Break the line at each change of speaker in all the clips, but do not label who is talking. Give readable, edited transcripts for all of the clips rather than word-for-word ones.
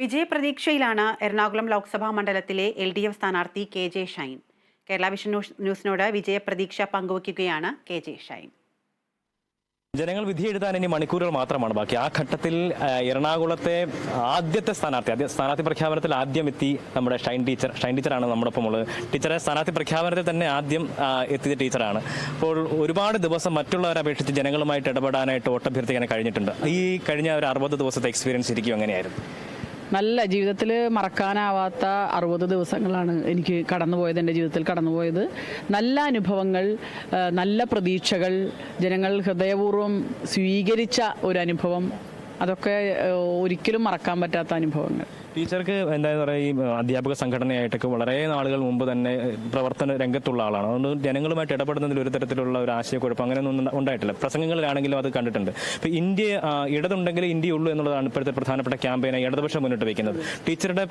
വിജയപ്രതീക്ഷയിലാണ് എറണാകുളം ലോക്സഭാ മണ്ഡലത്തിലെ LDF സ്ഥാനാർത്ഥി KJ Shine. Kerala vision ന്യൂസിനോട് വിജയപ്രതീക്ഷ പങ്കുവയ്ക്കുകയാണ് KJ ഷൈൻ.
ജനങ്ങൾ വിധിയെഴുതാൻ ഇനി മണിക്കൂറുകൾ മാത്രമാണ് ബാക്കി. ആ ഘട്ടത്തിൽ എറണാകുളത്തെ ആദ്യത്തെ സ്ഥാനാർത്ഥി പ്രഖ്യാപനത്തിൽ ആദ്യം എത്തി നമ്മുടെ ഷൈൻ ടീച്ചറാണ് നമ്മോടൊപ്പം ഉള്ളത്. ടീച്ചറെ സ്ഥാനാർത്ഥി പ്രഖ്യാപനത്തിൽ തന്നെ ആദ്യം എത്തിയ ടീച്ചറാണ്. അപ്പോൾ ഒരുപാട് ദിവസം മറ്റുള്ളവരെ അപേക്ഷിച്ച് ജനങ്ങളുമായിട്ട് ഇടപെടാനായിട്ട് വോട്ടഭ്യർത്ഥിക്കാൻ കഴിഞ്ഞിട്ടുണ്ട്. ഈ കഴിഞ്ഞ ഒരു 60 ദിവസത്തെ എക്സ്പീരിയൻസ് ഇരിക്കും എങ്ങനെയായിരുന്നു?
നല്ല ജീവിതത്തിൽ മറക്കാനാവാത്ത 60 ദിവസങ്ങളാണ് എനിക്ക് കടന്നുപോയത്. എൻ്റെ ജീവിതത്തിൽ കടന്നുപോയത് നല്ല അനുഭവങ്ങൾ, നല്ല പ്രതീക്ഷകൾ, ജനങ്ങൾ ഹൃദയപൂർവ്വം സ്വീകരിച്ച ഒരു അനുഭവം, അതൊക്കെ ഒരിക്കലും മറക്കാൻ പറ്റാത്ത അനുഭവങ്ങൾ.
ടീച്ചർക്ക് എന്താണെന്ന് പറയുക, ഈ അധ്യാപക സംഘടനയായിട്ടൊക്കെ വളരെ നാളുകൾ മുമ്പ് തന്നെ പ്രവർത്തന രംഗത്തുള്ള ആളാണ്. അതുകൊണ്ട് ജനങ്ങളുമായിട്ട് ഇടപെടുന്നതിൽ ഒരു തരത്തിലുള്ള ഒരു ആശയക്കുഴപ്പം അങ്ങനെയൊന്നും ഉണ്ടായിട്ടില്ല. പ്രസംഗങ്ങളിലാണെങ്കിലും അത് കണ്ടിട്ടുണ്ട്. ഇപ്പം ഇന്ത്യ ഇടതുണ്ടെങ്കിൽ ഇന്ത്യ ഉള്ളൂ എന്നുള്ളതാണ് ഇപ്പോഴത്തെ പ്രധാനപ്പെട്ട ക്യാമ്പയിനായി ഇടതുപക്ഷം മുന്നോട്ട് വയ്ക്കുന്നത്. ടീച്ചറുടെ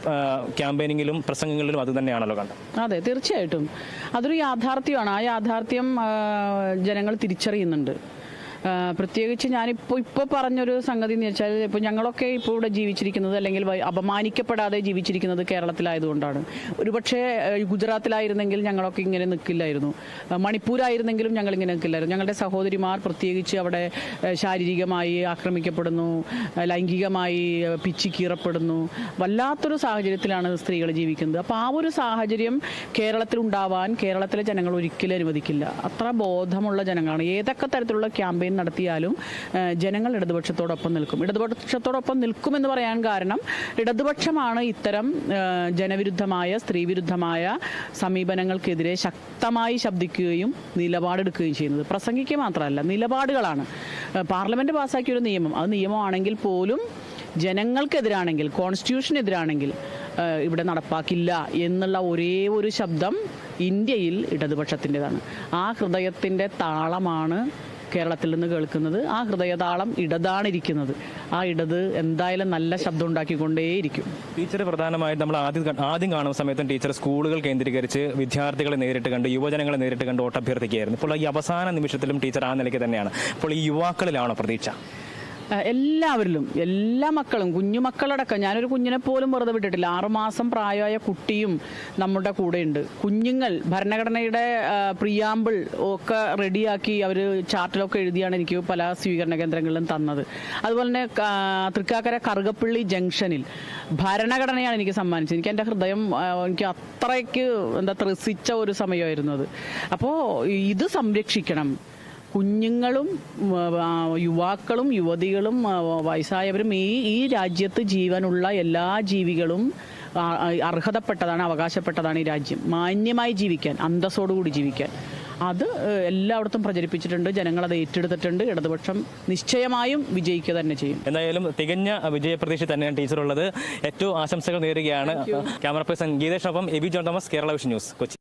ക്യാമ്പയിനിങ്ങിലും പ്രസംഗങ്ങളിലും അത് തന്നെയാണല്ലോ കണ്ടത്.
അതെ, തീർച്ചയായിട്ടും അതൊരു യാഥാർത്ഥ്യമാണ്. ആ യാഥാർത്ഥ്യം ജനങ്ങൾ തിരിച്ചറിയുന്നുണ്ട്. പ്രത്യേകിച്ച് ഞാനിപ്പോൾ പറഞ്ഞൊരു സംഗതി എന്ന് വെച്ചാൽ, ഇപ്പോൾ ഞങ്ങളൊക്കെ ഇപ്പോൾ ഇവിടെ ജീവിച്ചിരിക്കുന്നത് അല്ലെങ്കിൽ അപമാനിക്കപ്പെടാതെ ജീവിച്ചിരിക്കുന്നത് കേരളത്തിലായതുകൊണ്ടാണ്. ഒരുപക്ഷെ ഗുജറാത്തിലായിരുന്നെങ്കിൽ ഞങ്ങളൊക്കെ ഇങ്ങനെ നിൽക്കില്ലായിരുന്നു, മണിപ്പൂരായിരുന്നെങ്കിലും ഞങ്ങളിങ്ങനെ നിൽക്കില്ലായിരുന്നു. ഞങ്ങളുടെ സഹോദരിമാർ പ്രത്യേകിച്ച് അവിടെ ശാരീരികമായി ആക്രമിക്കപ്പെടുന്നു, ലൈംഗികമായി പിച്ചിക്കീറപ്പെടുന്നു. വല്ലാത്തൊരു സാഹചര്യത്തിലാണ് സ്ത്രീകൾ ജീവിക്കുന്നത്. അപ്പോൾ ആ ഒരു സാഹചര്യം കേരളത്തിലുണ്ടാവാൻ കേരളത്തിലെ ജനങ്ങൾ ഒരിക്കലും അനുവദിക്കില്ല. അത്ര ബോധമുള്ള ജനങ്ങളാണ്. ഏതൊക്കെ തരത്തിലുള്ള ക്യാമ്പയിൻ നടത്തിയാലും ജനങ്ങൾ ഇടതുപക്ഷത്തോടൊപ്പം നിൽക്കും. ഇടതുപക്ഷത്തോടൊപ്പം നിൽക്കുമെന്ന് പറയാൻ കാരണം, ഇടതുപക്ഷമാണ് ഇത്തരം ജനവിരുദ്ധമായ, സ്ത്രീവിരുദ്ധമായ സമീപനങ്ങൾക്കെതിരെ ശക്തമായി ശബ്ദിക്കുകയും നിലപാടെടുക്കുകയും ചെയ്യുന്നത്. പ്രസംഗിക്കുക മാത്രമല്ല, നിലപാടുകളാണ്. പാർലമെന്റ് പാസ്സാക്കിയ ഒരു നിയമം, അത് നിയമമാണെങ്കിൽ പോലും ജനങ്ങൾക്കെതിരാണെങ്കിൽ, കോൺസ്റ്റിറ്റ്യൂഷനെതിരാണെങ്കിൽ ഇവിടെ നടപ്പാക്കില്ല എന്നുള്ള ഒരേ ഒരു ശബ്ദം ഇന്ത്യയിൽ ഇടതുപക്ഷത്തിൻ്റെതാണ്. ആ ഹൃദയത്തിൻ്റെ താളമാണ് കേരളത്തിൽ നിന്ന് കേൾക്കുന്നത്. ആ ഹൃദയതാളം ഇടതാണിരിക്കുന്നത്. ആ ഇടത് എന്തായാലും നല്ല ശബ്ദം ഉണ്ടാക്കിക്കൊണ്ടേയിരിക്കും.
ടീച്ചർ പ്രധാനമായും നമ്മൾ ആദ്യം കാണുന്ന സമയത്തും ടീച്ചർ സ്കൂളുകൾ കേന്ദ്രീകരിച്ച് വിദ്യാർത്ഥികളെ നേരിട്ട് കണ്ട്, യുവജനങ്ങളെ നേരിട്ട് കണ്ട് വോട്ടഭ്യർത്ഥിക്കുകയായിരുന്നു. ഇപ്പോൾ ഈ അവസാന നിമിഷത്തിലും ടീച്ചർ ആ നിലയ്ക്ക് തന്നെയാണ്. അപ്പോൾ ഈ യുവാക്കളിലാണോ പ്രതീക്ഷ?
എല്ലാവരിലും, എല്ലാ മക്കളും, കുഞ്ഞുമക്കളടക്കം. ഞാനൊരു കുഞ്ഞിനെ പോലും വെറുതെ വിട്ടിട്ടില്ല. 6 മാസം പ്രായമായ കുട്ടിയും നമ്മുടെ കൂടെയുണ്ട്. കുഞ്ഞുങ്ങൾ ഭരണഘടനയുടെ പ്രിയാമ്പിൾ ഒക്കെ റെഡിയാക്കി അവർ ചാർട്ടിലൊക്കെ എഴുതിയാണ് എനിക്ക് പല സ്വീകരണ കേന്ദ്രങ്ങളിലും തന്നത്. അതുപോലെ തന്നെ തൃക്കാക്കര കറുകപ്പള്ളി ജംഗ്ഷനിൽ ഭരണഘടനയാണ് എനിക്ക് സമ്മാനിച്ചത്. എനിക്ക് എൻ്റെ ഹൃദയം, എനിക്ക് അത്രയ്ക്ക് ത്രസിച്ച ഒരു സമയമായിരുന്നു അത്. അപ്പോൾ ഇത് സംരക്ഷിക്കണം. കുഞ്ഞുങ്ങളും യുവാക്കളും യുവതികളും വയസ്സായവരും ഈ രാജ്യത്ത് ജീവനുള്ള എല്ലാ ജീവികളും അർഹതപ്പെട്ടതാണ്, അവകാശപ്പെട്ടതാണ് ഈ രാജ്യം. മാന്യമായി ജീവിക്കാൻ, അന്തസ്സോടുകൂടി ജീവിക്കാൻ. അത് എല്ലായിടത്തും പ്രചരിപ്പിച്ചിട്ടുണ്ട്. ജനങ്ങൾ അത് ഏറ്റെടുത്തിട്ടുണ്ട്. ഇടതുപക്ഷം നിശ്ചയമായും വിജയിക്കുക തന്നെ ചെയ്യും.
എന്തായാലും തികഞ്ഞ വിജയപ്രതീക്ഷ തന്നെയാണ് ടീച്ചറുള്ളത്. ഏറ്റവും ആശംസകൾ നേരുകയാണ്. ക്യാമറ പേഴ്സൺ ഗീതേഷിനൊപ്പം Aby John Thomas, Kerala vision news, Kochi.